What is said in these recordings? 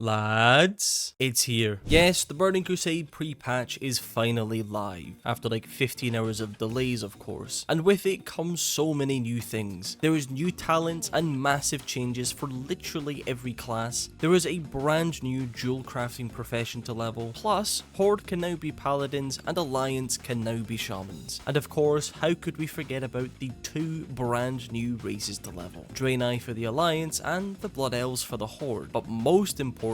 Lads, it's here. Yes, the Burning Crusade pre-patch is finally live, after like 15 hours of delays of course, and with it comes so many new things. There is new talents and massive changes for literally every class. There is a brand new dual crafting profession to level, plus Horde can now be paladins and Alliance can now be shamans. And of course, how could we forget about the two brand new races to level? Draenei for the Alliance and the Blood Elves for the Horde, but most importantly,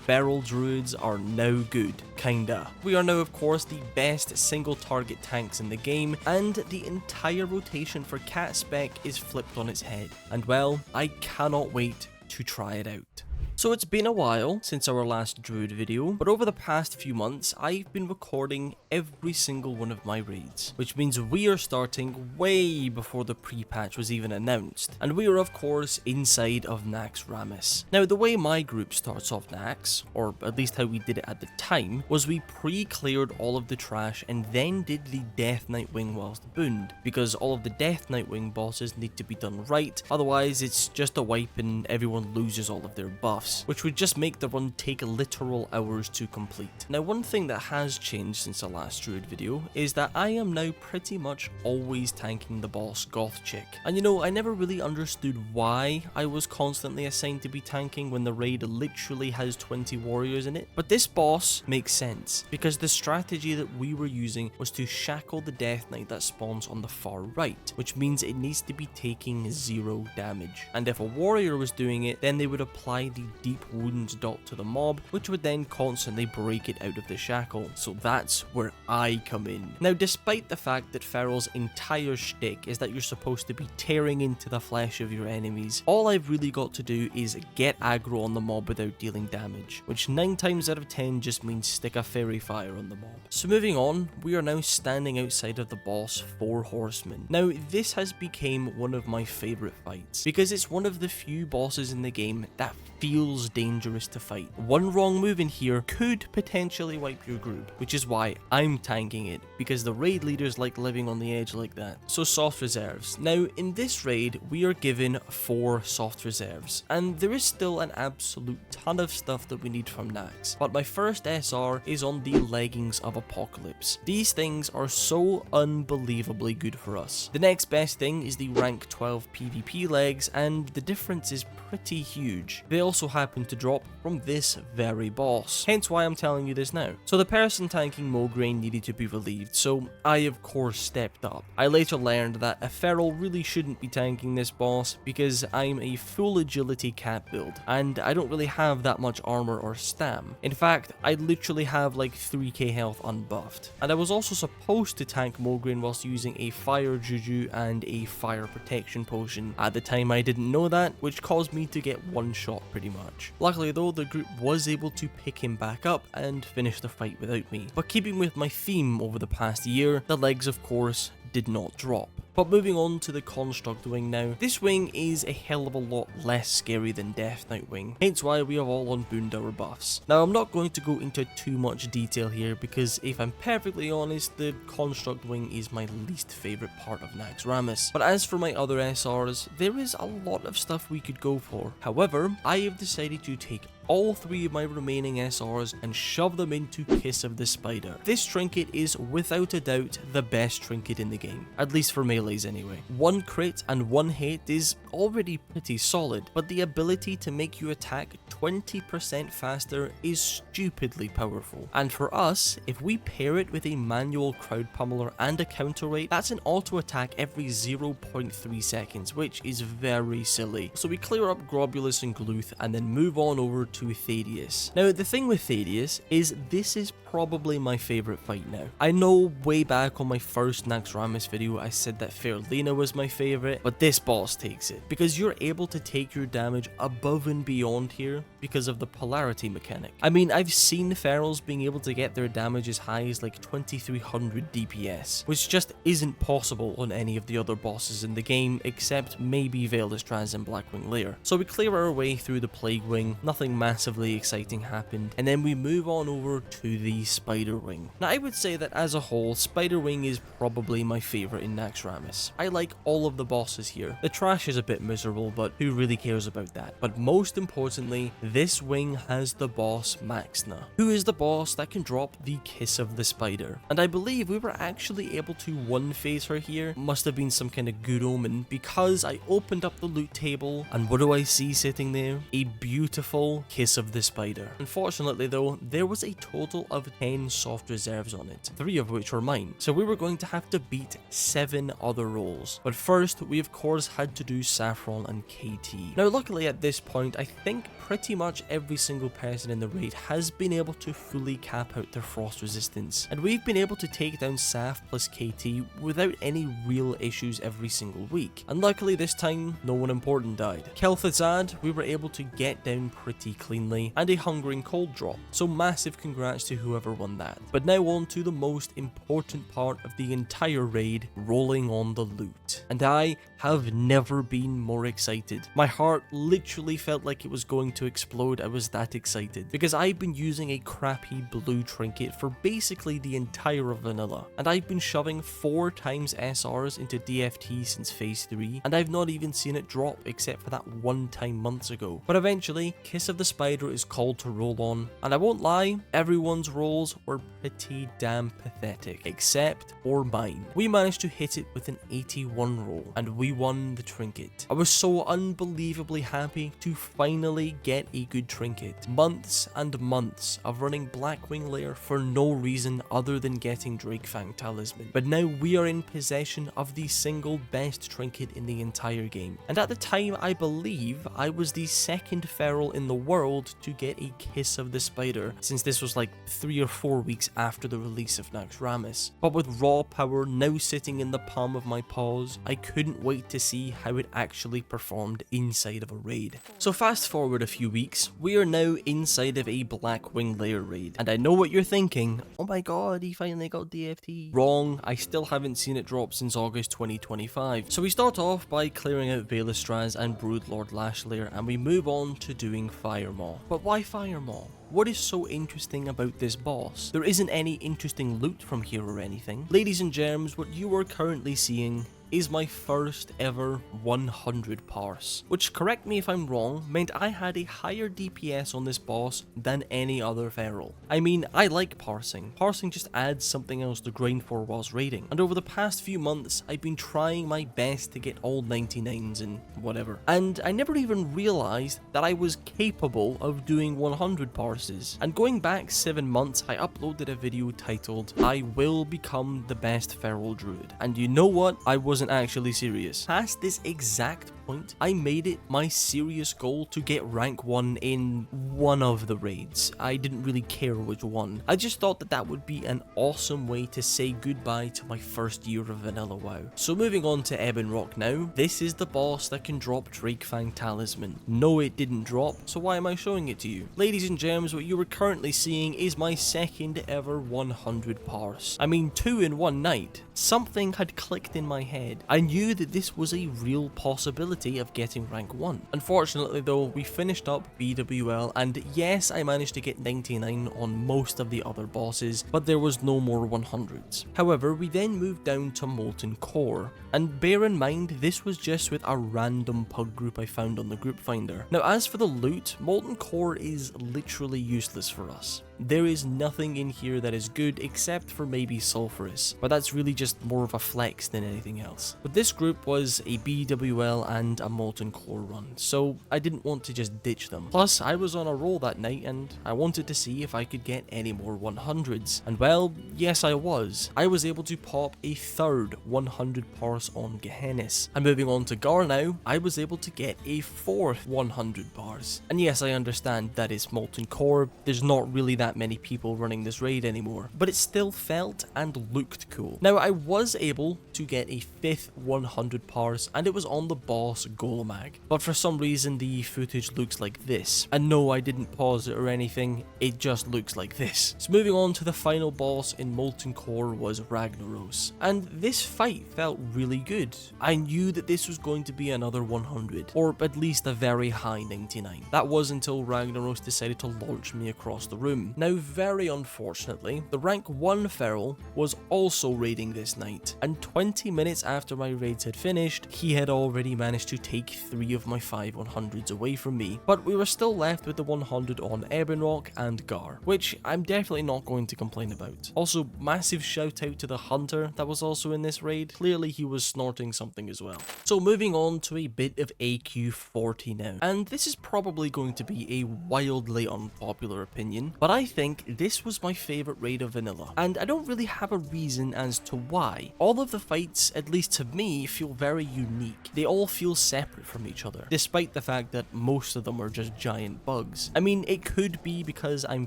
feral druids are now good, kinda. We are now of course the best single target tanks in the game, and the entire rotation for cat spec is flipped on its head. And well, I cannot wait to try it out. So it's been a while since our last druid video, but over the past few months I've been recording every single one of my raids, which means we are starting way before the pre-patch was even announced, and we are of course inside of Naxxramas. Now the way my group starts off Nax, or at least how we did it at the time, was we pre-cleared all of the trash and then did the Death Nightwing whilst booned, because all of the Death Nightwing bosses need to be done right, otherwise it's just a wipe and everyone loses all of their buffs, which would just make the run take literal hours to complete. Now one thing that has changed since the last druid video is that I am now pretty much always tanking the boss Goth Chick. And you know, I never really understood why I was constantly assigned to be tanking when the raid literally has 20 warriors in it, but this boss makes sense, because the strategy that we were using was to shackle the Death Knight that spawns on the far right, which means it needs to be taking 0 damage. And if a warrior was doing it, then they would apply the deep wounds dot to the mob, which would then constantly break it out of the shackle. So that's where I come in. Now, despite the fact that Feral's entire shtick is that you're supposed to be tearing into the flesh of your enemies, all I've really got to do is get aggro on the mob without dealing damage, which 9 times out of 10 just means stick a fairy fire on the mob. So moving on, we are now standing outside of the boss 4 Horsemen. Now this has become one of my favourite fights, because it's one of the few bosses in the game that feels dangerous to fight. One wrong move in here could potentially wipe your group, which is why I'm tanking it, because the raid leaders like living on the edge like that. So soft reserves. Now in this raid we are given 4 soft reserves, and there is still an absolute ton of stuff that we need from Nax, but my first SR is on the Leggings of Apocalypse. These things are so unbelievably good for us. The next best thing is the rank 12 PvP legs, and the difference is pretty huge. They also happen to drop from this very boss, hence why I'm telling you this now. So the person tanking Mograine needed to be relieved, so I of course stepped up. I later learned that a feral really shouldn't be tanking this boss because I'm a full agility cat build, and I don't really have that much armor or stam. In fact, I literally have like 3k health unbuffed. And I was also supposed to tank Mograine whilst using a fire juju and a fire protection potion. At the time I didn't know that, which caused me to get one shot pretty much. Luckily though, the group was able to pick him back up and finish the fight without me. But keeping with my theme over the past year, the legs of course did not drop. But moving on to the Construct Wing now, this wing is a hell of a lot less scary than Death Knight Wing, hence why we have all unbooned our buffs. Now I'm not going to go into too much detail here because if I'm perfectly honest, the Construct Wing is my least favourite part of Naxxramas. But as for my other SRs, there is a lot of stuff we could go for. However, I have decided to take all 3 of my remaining SRs and shove them into Kiss of the Spider. This trinket is without a doubt the best trinket in the game, at least for melees anyway. 1 crit and 1 hit is already pretty solid, but the ability to make you attack 20% faster is stupidly powerful. And for us, if we pair it with a manual crowd pummeler and a counter rate, that's an auto attack every 0.3 seconds, which is very silly. So we clear up Grobulus and Gluth and then move on over to Thaddeus. Now the thing with Thaddeus is this is probably my favourite fight now. I know way back on my first Naxxramas video I said that Fairlena was my favourite, but this boss takes it, because you're able to take your damage above and beyond here because of the polarity mechanic. I mean, I've seen ferals being able to get their damage as high as like 2300 DPS, which just isn't possible on any of the other bosses in the game except maybe Veilistraz and Blackwing Layer. So we clear our way through the Plague Wing, nothing massively exciting happened, and then we move on over to the the Spiderwing. Now I would say that as a whole, Spiderwing is probably my favorite in Naxxramas. I like all of the bosses here. The trash is a bit miserable, but who really cares about that? But most importantly, this wing has the boss Maxna, who is the boss that can drop the Kiss of the Spider. And I believe we were actually able to one-phase her here. Must have been some kind of good omen, because I opened up the loot table and what do I see sitting there? A beautiful Kiss of the Spider. Unfortunately though, there was a total of 10 soft reserves on it, 3 of which were mine. So we were going to have to beat 7 other rolls. But first, we of course had to do Saffron and KT. Now luckily at this point, I think pretty much every single person in the raid has been able to fully cap out their frost resistance. And we've been able to take down Saf plus KT without any real issues every single week. And luckily this time, no one important died. Kel'Thuzad, we were able to get down pretty cleanly, and a Hungering Cold drop. So massive congrats to whoever won that. But now on to the most important part of the entire raid, rolling on the loot. And I have never been more excited. My heart literally felt like it was going to explode. I was that excited. Because I've been using a crappy blue trinket for basically the entire vanilla. And I've been shoving 4 times SRs into DFT since phase 3. And I've not even seen it drop except for that one time months ago. But eventually, Kiss of the Spider is called to roll on. And I won't lie, everyone's rolls were pretty damn pathetic. Except for mine. We managed to hit it with an 81 roll. And we won the trinket. I was so unbelievably happy to finally get a good trinket. Months and months of running Blackwing Layer for no reason other than getting Drakefang Talisman. But now we are in possession of the single best trinket in the entire game. And at the time, I believe I was the second feral in the world to get a Kiss of the Spider, since this was like 3 or 4 weeks after the release of Naxxramas. But with raw power now sitting in the palm of my paws, I couldn't wait to see how it actually performed inside of a raid. So fast forward a few weeks, we are now inside of a Blackwing Layer raid. And I know what you're thinking, oh my god, he finally got DFT. Wrong, I still haven't seen it drop since August 2025. So we start off by clearing out Valestraz and Broodlord Lash Layer, and we move on to doing Firemaw. But why Firemaw? What is so interesting about this boss? There isn't any interesting loot from here or anything. Ladies and germs, what you are currently seeing is my first ever 100 parse, which, correct me if I'm wrong, meant I had a higher DPS on this boss than any other feral. I mean, I like parsing. Parsing just adds something else to grind for whilst raiding, and over the past few months, I've been trying my best to get all 99s and whatever. And I never even realized that I was capable of doing 100 parses. And going back 7 months, I uploaded a video titled, I will become the best feral druid. And you know what? I wasn't actually serious. Past this exact point, I made it my serious goal to get rank 1 in one of the raids. I didn't really care which one. I just thought that that would be an awesome way to say goodbye to my first year of vanilla WoW. So moving on to Ebon Rock now, this is the boss that can drop Drakefang Talisman. No, it didn't drop, so why am I showing it to you? Ladies and germs, what you are currently seeing is my second ever 100 parse. I mean, 2 in one night. Something had clicked in my head. I knew that this was a real possibility of getting rank 1. Unfortunately though, we finished up BWL, and yes, I managed to get 99 on most of the other bosses, but there was no more 100s. However, we then moved down to Molten Core, and bear in mind, this was just with a random pug group I found on the group finder. Now as for the loot, Molten Core is literally useless for us. There is nothing in here that is good except for maybe Sulphurous, but that's really just more of a flex than anything else. But this group was a BWL and a Molten Core run, so I didn't want to just ditch them. Plus, I was on a roll that night and I wanted to see if I could get any more 100s. And well, yes I was. I was able to pop a third 100 parse on Gehennis. And moving on to Gar now, I was able to get a fourth 100 parse. And yes, I understand that it's Molten Core, there's not really that many people running this raid anymore, but it still felt and looked cool. Now I was able to get a fifth 100 parse, and it was on the boss Golemag, but for some reason the footage looks like this. And no, I didn't pause it or anything, it just looks like this. So moving on to the final boss in Molten Core was Ragnaros, and this fight felt really good. I knew that this was going to be another 100, or at least a very high 99. That was until Ragnaros decided to launch me across the room. game. Now, very unfortunately, the rank 1 feral was also raiding this night, and 20 minutes after my raids had finished, he had already managed to take 3 of my 5 100s away from me, but we were still left with the 100 on Ebonrock and Gar, which I'm definitely not going to complain about. Also, massive shout out to the hunter that was also in this raid. Clearly he was snorting something as well. So moving on to a bit of AQ40 now, and this is probably going to be a wildly unpopular opinion, but I think this was my favourite raid of vanilla, and I don't really have a reason as to why. All of the fights, at least to me, feel very unique. They all feel separate from each other, despite the fact that most of them are just giant bugs. I mean, it could be because I'm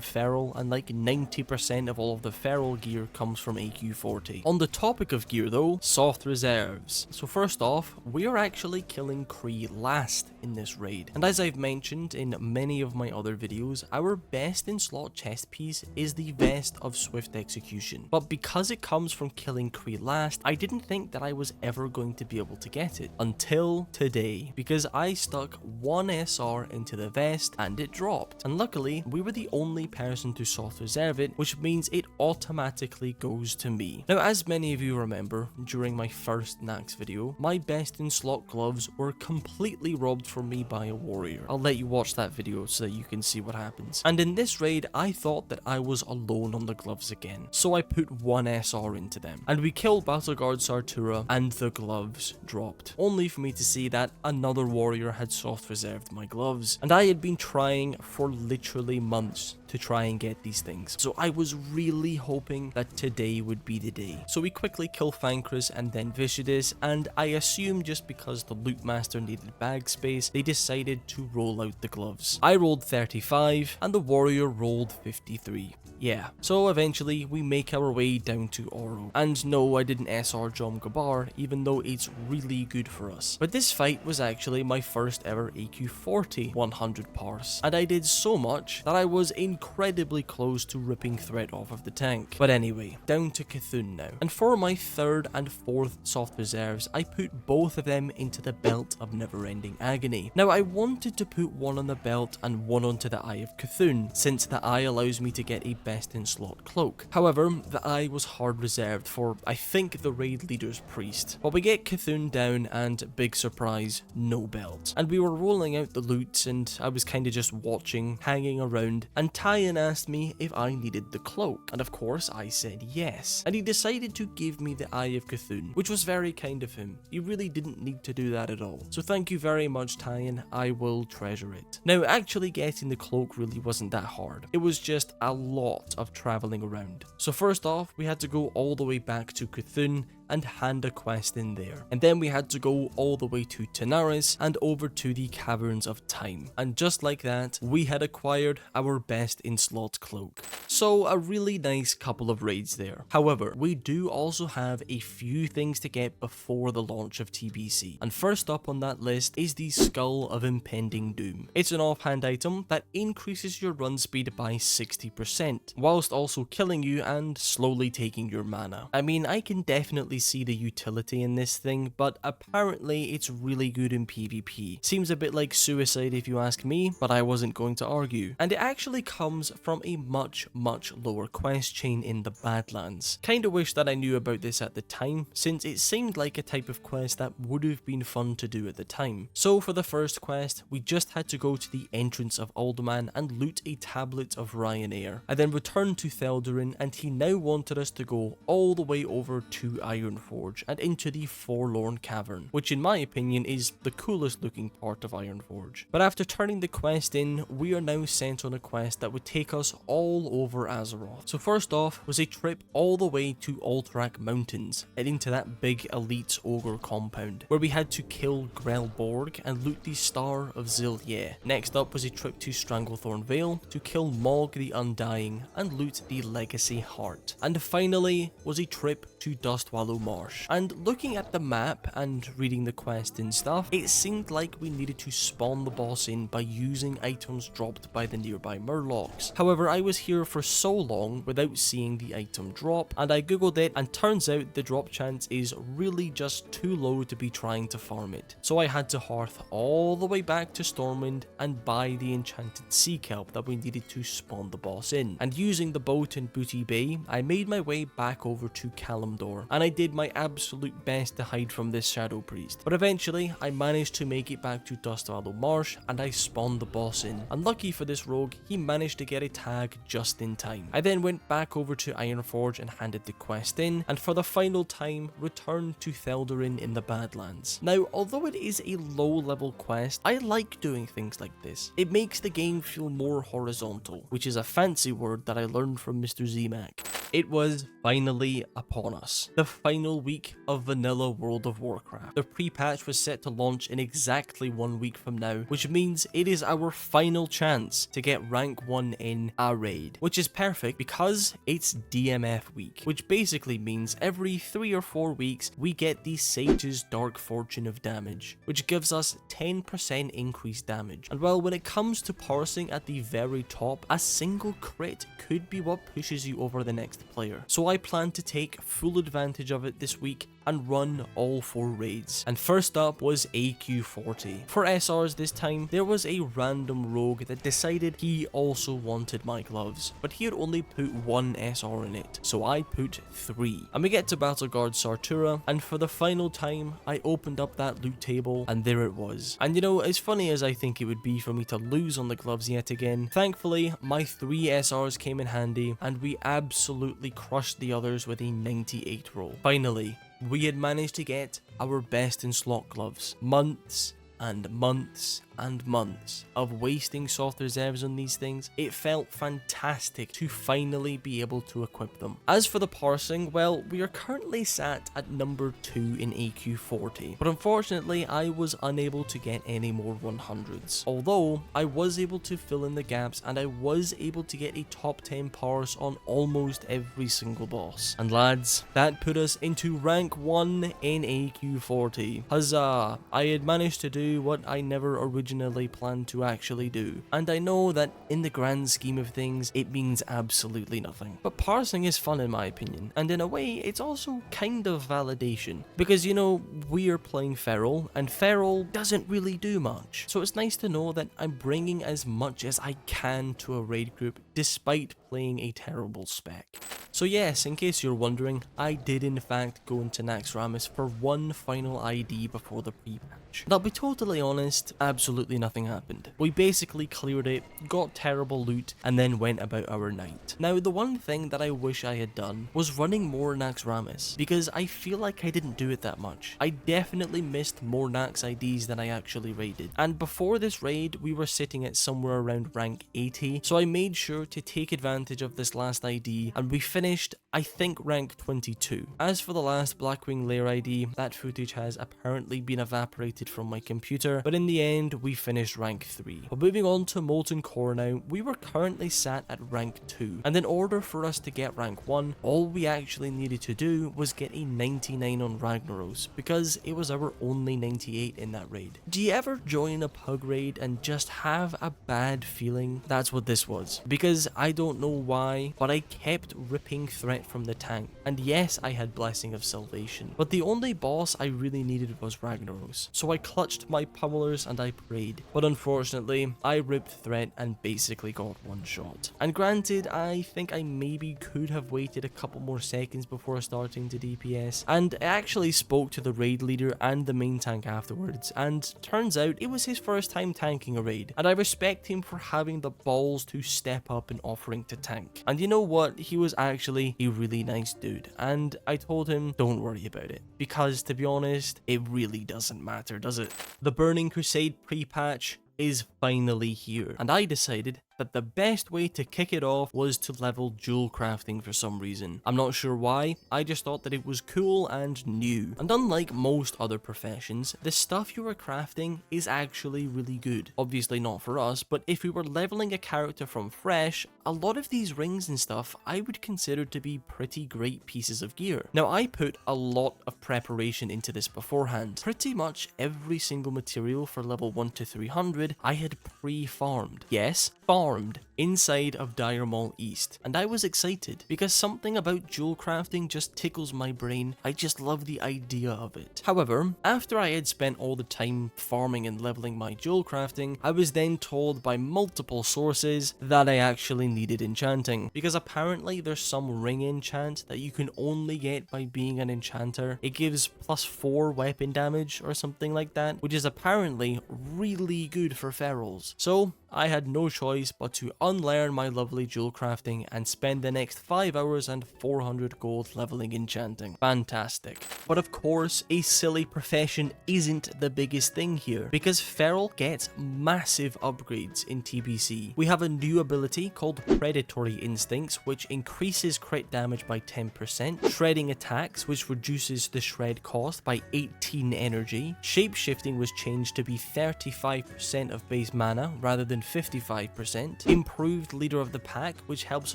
feral, and like 90% of all of the feral gear comes from AQ40. On the topic of gear though, soft reserves. So first off, we are actually killing Kree last in this raid, and as I've mentioned in many of my other videos, our best in slot chest piece is the Vest of Swift Execution, but because it comes from killing Kree last, I didn't think that I was ever going to be able to get it until today, because I stuck 1 SR into the vest and it dropped, and luckily we were the only person to soft reserve it, which means it automatically goes to me. Now, as many of you remember, during my first Nax video, my best in slot gloves were completely robbed from me by a warrior. I'll let you watch that video so that you can see what happens. And in this raid, I thought that I was alone on the gloves again, so I put 1 SR into them, and we killed Battleguard Sartura and the gloves dropped, only for me to see that another warrior had soft reserved my gloves, and I had been trying for literally months to try and get these things, so I was really hoping that today would be the day. So we quickly kill Thancred and then Vicious, and I assume just because the loot master needed bag space, they decided to roll out the gloves. I rolled 35 and the warrior rolled 53. Yeah, so eventually we make our way down to Oro, and no, I didn't SR Jom Gabar, even though it's really good for us. But this fight was actually my first ever AQ40 100 parse, and I did so much that I was incredibly close to ripping threat off of the tank. But anyway, down to Cthulhu now, and for my 3rd and 4th soft reserves, I put both of them into the Belt of Never-Ending Agony. Now, I wanted to put one on the belt and one onto the Eye of Cthulhu, since the Eye allows me to get a best in slot cloak. However, the Eye was hard reserved for, I think, the raid leader's priest. But we get Cthulhu down and, big surprise, no belt. And we were rolling out the loot, and I was kinda just watching, hanging around, and Tyan asked me if I needed the cloak, and of course I said yes. And he decided to give me the Eye of Cthulhu, which was very kind of him. He really didn't need to do that at all. So thank you very much, Tyan, I will treasure it. Now, actually getting the cloak really wasn't that hard. It was just a lot of traveling around. So first off, we had to go all the way back to Cthulhu and hand a quest in there. And then we had to go all the way to Tanaris and over to the Caverns of Time. And just like that, we had acquired our best in slot cloak. So a really nice couple of raids there. However, we do also have a few things to get before the launch of TBC. And first up on that list is the Skull of Impending Doom. It's an offhand item that increases your run speed by 60%, whilst also killing you and slowly taking your mana. I mean, I can definitely see the utility in this thing, but apparently it's really good in PvP. Seems a bit like suicide if you ask me, but I wasn't going to argue. And it actually comes from a much lower quest chain in the Badlands. Kinda wish that I knew about this at the time, since it seemed like a type of quest that would have been fun to do at the time. So for the first quest, we just had to go to the entrance of Alderman and loot a tablet of Ryanair. I then returned to Theldurin, and he now wanted us to go all the way over to Ironforge and into the Forlorn Cavern, which in my opinion is the coolest looking part of Ironforge. But after turning the quest in, we are now sent on a quest that would take us all over Azeroth. So first off was a trip all the way to Alterac Mountains, heading to that big elite ogre compound, where we had to kill Grelborg and loot the Star of Zilye. Next up was a trip to Stranglethorn Vale to kill Mog the Undying and loot the Legacy Heart. And finally was a trip to Dustwallow Marsh. And looking at the map and reading the quest and stuff, it seemed like we needed to spawn the boss in by using items dropped by the nearby murlocs. However, I was here for so long without seeing the item drop, and I googled it, and turns out the drop chance is really just too low to be trying to farm it. So I had to hearth all the way back to Stormwind and buy the enchanted sea kelp that we needed to spawn the boss in. And using the boat in Booty Bay, I made my way back over to Kalimdor, and I did my absolute best to hide from this Shadow Priest. But eventually, I managed to make it back to Dustwallow Marsh, and I spawned the boss in. And lucky for this rogue, he managed to get a tag just in time. I then went back over to Ironforge and handed the quest in, and for the final time, returned to Theldurin in the Badlands. Now, although it is a low-level quest, I like doing things like this. It makes the game feel more horizontal, which is a fancy word that I learned from Mr. ZMac. It was finally upon us. The final week of vanilla World of Warcraft. The pre-patch was set to launch in exactly 1 week from now, which means it is our final chance to get rank 1 in a raid, which is perfect because it's DMF week, which basically means every 3 or 4 weeks we get the Sage's Dark Fortune of damage, which gives us 10% increased damage. And well, when it comes to parsing at the very top, a single crit could be what pushes you over the next player. So I plan to take full advantage of it this week and run all 4 raids. And first up was AQ40. For SRs this time, there was a random rogue that decided he also wanted my gloves, but he had only put 1 SR in it, so I put 3. And we get to Battleguard Sartura, and for the final time, I opened up that loot table, and there it was. And you know, as funny as I think it would be for me to lose on the gloves yet again, thankfully, my 3 SRs came in handy, and we absolutely crushed the others with a 98 roll. Finally, we had managed to get our best in slot gloves. Months and months and months of wasting soft reserves on these things, it felt fantastic to finally be able to equip them. As for the parsing, well, we are currently sat at number 2 in AQ40, but unfortunately I was unable to get any more 100s, although I was able to fill in the gaps and I was able to get a top 10 parse on almost every single boss. And lads, that put us into rank 1 in AQ40. Huzzah! I had managed to do what I never originally planned to actually do. And I know that in the grand scheme of things, it means absolutely nothing. But parsing is fun in my opinion, and in a way, it's also kind of validation. Because, you know, we are playing Feral, and Feral doesn't really do much. So it's nice to know that I'm bringing as much as I can to a raid group, despite playing a terrible spec. So yes, in case you're wondering, I did in fact go into Naxxramas for one final ID before the pre-patch. And I'll be totally honest, absolutely nothing happened. We basically cleared it, got terrible loot, and then went about our night. Now, the one thing that I wish I had done was running more Naxxramas, because I feel like I didn't do it that much. I definitely missed more Nax IDs than I actually raided. And before this raid, we were sitting at somewhere around rank 80, so I made sure to take advantage of this last ID, and we finished, I think, rank 22. As for the last Blackwing Layer ID, that footage has apparently been evaporated from my computer, but in the end, we finished rank 3. But moving on to Molten Core now, we were currently sat at rank 2, and in order for us to get rank 1, all we actually needed to do was get a 99 on Ragnaros, because it was our only 98 in that raid. Do you ever join a pug raid and just have a bad feeling? That's what this was, because I don't know why, but I kept ripping threat from the tank, and yes, I had Blessing of Salvation, but the only boss I really needed was Ragnaros, so I clutched my pummelers and I prayed, but unfortunately, I ripped threat and basically got one shot. And granted, I think I maybe could have waited a couple more seconds before starting to DPS, and I actually spoke to the raid leader and the main tank afterwards, and turns out it was his first time tanking a raid, and I respect him for having the balls to step up and offering to tank. And you know what, he was actually a really nice dude, and I told him don't worry about it, because to be honest, it really doesn't matter, does it? The Burning Crusade pre-patch is finally here, and I decided that the best way to kick it off was to level jewel crafting for some reason. I'm not sure why, I just thought that it was cool and new. And unlike most other professions, the stuff you are crafting is actually really good. Obviously not for us, but if we were leveling a character from fresh, a lot of these rings and stuff I would consider to be pretty great pieces of gear. Now I put a lot of preparation into this beforehand. Pretty much every single material for level 1 to 300 I had pre-farmed. Yes, farmed inside of Dire Maul East. And I was excited because something about jewel crafting just tickles my brain. I just love the idea of it. However, after I had spent all the time farming and leveling my jewel crafting, I was then told by multiple sources that I actually needed enchanting, because apparently there's some ring enchant that you can only get by being an enchanter. It gives +4 weapon damage or something like that, which is apparently really good for ferals. So I had no choice but to unlearn my lovely jewel crafting and spend the next 5 hours and 400 gold leveling enchanting. Fantastic. But of course, a silly profession isn't the biggest thing here, because feral gets massive upgrades in TBC. We have a new ability called Predatory Instincts, which increases crit damage by 10%, shredding attacks, which reduces the shred cost by 18 energy, shapeshifting was changed to be 35% of base mana rather than 55%, improved leader of the pack, which helps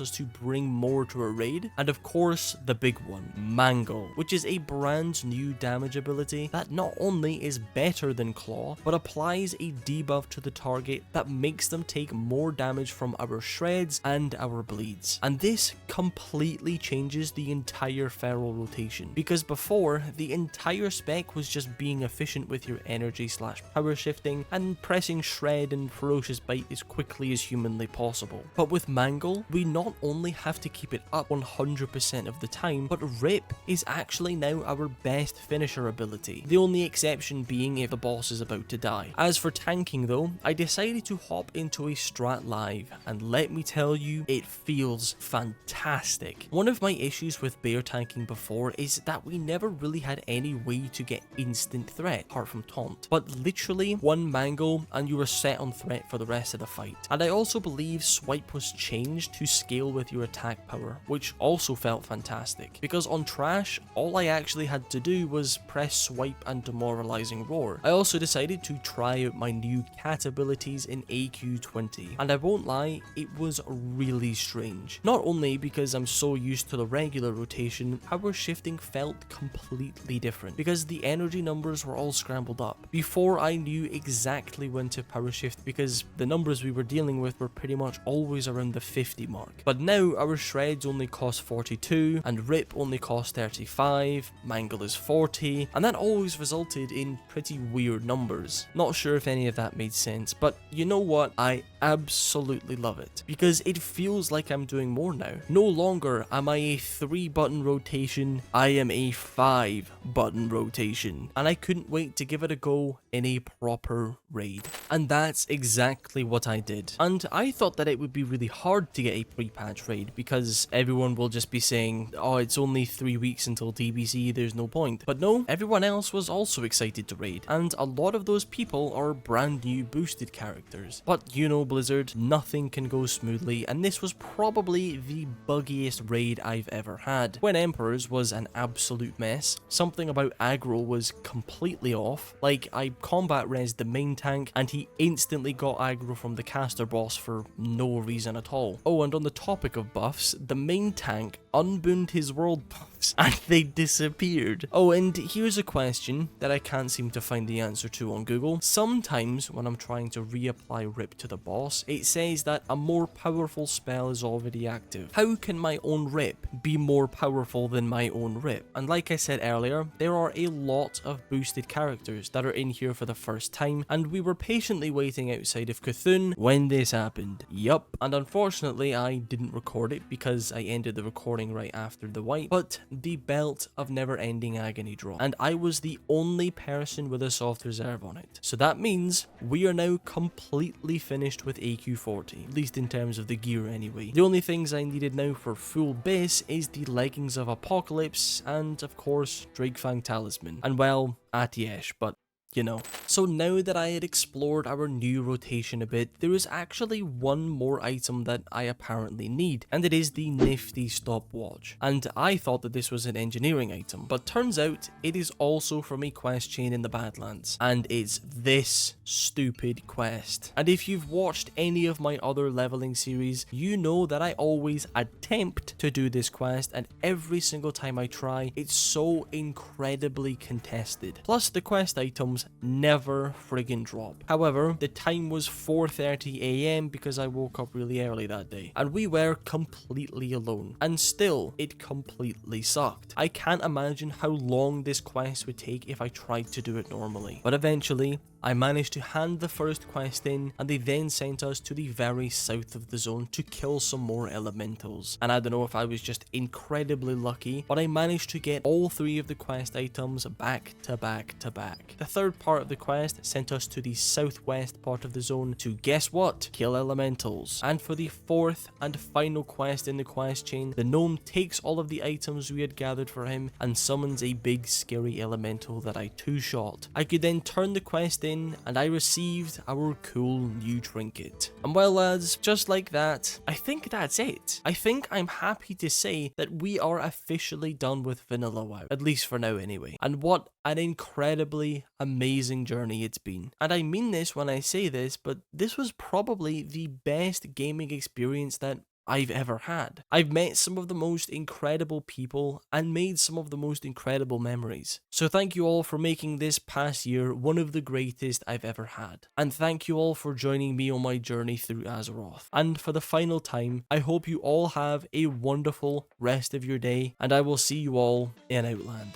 us to bring more to a raid, and of course the big one, Mangle, which is a brand new damage ability that not only is better than Claw, but applies a debuff to the target that makes them take more damage from our shreds and our bleeds. And this completely changes the entire feral rotation, because before, the entire spec was just being efficient with your energy / power shifting and pressing shred and ferocious bite as quickly as humanly possible. But with Mangle, we not only have to keep it up 100% of the time, but Rip is actually now our best finisher ability, the only exception being if the boss is about to die. As for tanking though, I decided to hop into a strat live, and let me tell you, it feels fantastic. One of my issues with bear tanking before is that we never really had any way to get instant threat, apart from taunt. But literally, one Mangle and you were set on threat for the rest of the fight. And I also believe swipe was changed to scale with your attack power, which also felt fantastic, because on trash, all I actually had to do was press swipe and demoralizing roar. I also decided to try out my new cat abilities in AQ20, and I won't lie, it was really strange. Not only because I'm so used to the regular rotation, power shifting felt completely different, because the energy numbers were all scrambled up. Before I knew exactly when to power shift, because the numbers we were dealing with were pretty much always around the 50 mark. But now our shreds only cost 42, and Rip only cost 35, Mangle is 40, and that always resulted in pretty weird numbers. Not sure if any of that made sense, but you know what? I absolutely love it, because it feels like I'm doing more now. No longer am I a 3-button rotation, I am a 5-button rotation, and I couldn't wait to give it a go in a proper raid. And that's exactly what I did. And I thought that it would be really hard to get a pre-patch raid, because everyone will just be saying, oh, it's only 3 weeks until TBC, there's no point. But no, everyone else was also excited to raid, and a lot of those people are brand new boosted characters. But you know, Blizzard, nothing can go smoothly, and this was probably the buggiest raid I've ever had. When Emperors was an absolute mess, something about aggro was completely off. Like, I combat resed the main tank, and he instantly got aggro from the caster boss for no reason at all. Oh, and on the topic of buffs, the main tank unbound his world buffs and they disappeared. Oh, and here's a question that I can't seem to find the answer to on Google. Sometimes when I'm trying to reapply Rip to the boss, it says that a more powerful spell is already active. How can my own Rip be more powerful than my own Rip? And like I said earlier, there are a lot of boosted characters that are in here for the first time, and we were patiently waiting outside of Cthulhu when this happened. Yup, and unfortunately I didn't record it because I ended the recording right after the wipe, but the Belt of Never-Ending Agony dropped, and I was the only person with a soft reserve on it. So that means we are now completely finished with AQ40, at least in terms of the gear anyway. The only things I needed now for full base is the Leggings of Apocalypse and, of course, Drakefang Talisman. And well, Atiesh, but you know. So now that I had explored our new rotation a bit, there is actually one more item that I apparently need, and it is the nifty stopwatch. And I thought that this was an engineering item, but turns out it is also from a quest chain in the Badlands, and it's this stupid quest. And if you've watched any of my other leveling series, you know that I always attempt to do this quest, and every single time I try, it's so incredibly contested. Plus, the quest items never friggin' drop. However, the time was 4:30 AM because I woke up really early that day, and we were completely alone, and still, it completely sucked. I can't imagine how long this quest would take if I tried to do it normally. But eventually, I managed to hand the first quest in, and they then sent us to the very south of the zone to kill some more elementals. And I don't know if I was just incredibly lucky, but I managed to get all 3 of the quest items back to back to back. The third part of the quest sent us to the southwest part of the zone to, guess what, kill elementals. And for the 4th and final quest in the quest chain, the gnome takes all of the items we had gathered for him and summons a big scary elemental that I 2-shot. I could then turn the quest in, and I received our cool new trinket. And well lads, just like that, I think that's it. I think I'm happy to say that we are officially done with vanilla WoW, at least for now anyway. And what an incredibly amazing journey it's been. And I mean this when I say this, but this was probably the best gaming experience that I've ever had. I've met some of the most incredible people and made some of the most incredible memories. So thank you all for making this past year one of the greatest I've ever had. And thank you all for joining me on my journey through Azeroth. And for the final time, I hope you all have a wonderful rest of your day, and I will see you all in Outland.